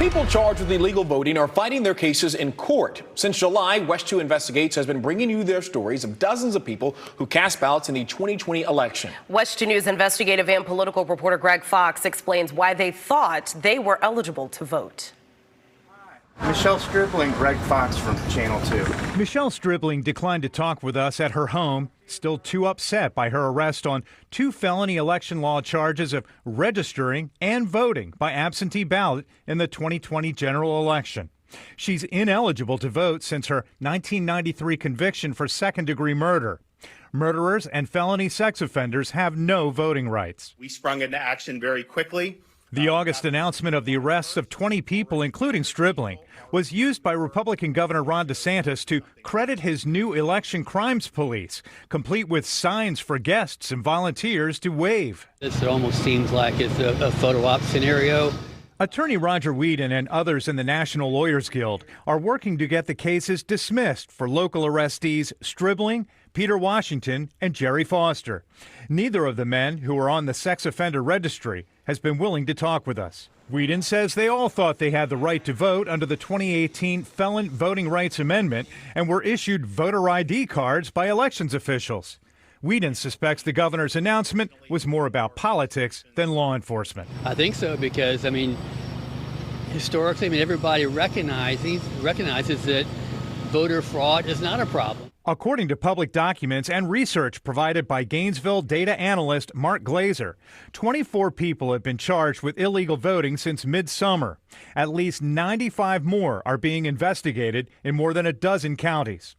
People charged with illegal voting are fighting their cases in court. Since July, West 2 Investigates has been bringing you their stories of dozens of people who cast ballots in the 2020 election. West 2 News investigative and political reporter Greg Fox explains why they thought they were eligible to vote. Michelle Stribling, Greg Fox from Channel 2. Michelle Stribling declined to talk with us at her home, still too upset by her arrest on 2 felony election law charges of registering and voting by absentee ballot in the 2020 general election. She's ineligible to vote since her 1993 conviction for second-degree murder. Murderers and felony sex offenders have no voting rights. We sprung into action very quickly. The August announcement of the arrests of 20 people, including Stribling, was used by Republican Governor Ron DeSantis to credit his new election crimes police, complete with signs for guests and volunteers to wave. This almost seems like it's a photo op scenario. Attorney Roger Whedon and others in the National Lawyers Guild are working to get the cases dismissed for local arrestees Stribling, Peter Washington, and Jerry Foster. Neither of the men, who are on the sex offender registry, has been willing to talk with us. Whedon says they all thought they had the right to vote under the 2018 Felon Voting Rights Amendment and were issued voter ID cards by elections officials. Whedon suspects the governor's announcement was more about politics than law enforcement. I think so because, historically, everybody recognizes that voter fraud is not a problem. According to public documents and research provided by Gainesville data analyst Mark Glazer, 24 people have been charged with illegal voting since midsummer. At least 95 more are being investigated in more than a dozen counties.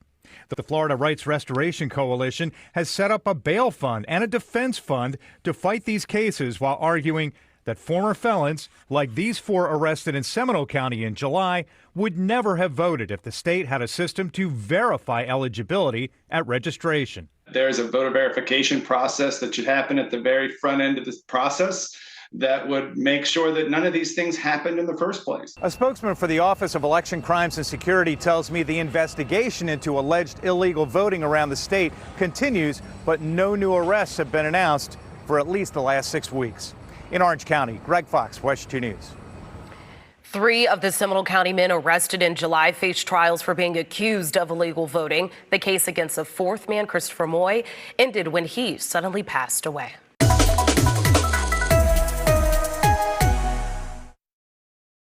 The Florida Rights Restoration Coalition has set up a bail fund and a defense fund to fight these cases while arguing that former felons, like these 4 arrested in Seminole County in July, would never have voted if the state had a system to verify eligibility at registration. There's a voter verification process that should happen at the very front end of this process that would make sure that none of these things happened in the first place. A spokesman for the Office of Election Crimes and Security tells me the investigation into alleged illegal voting around the state continues, but no new arrests have been announced for at least the last 6 weeks. In Orange County, Greg Fox, West 2 News. 3 of the Seminole County men arrested in July faced trials for being accused of illegal voting. The case against the 4th man, Christopher Moy, ended when he suddenly passed away.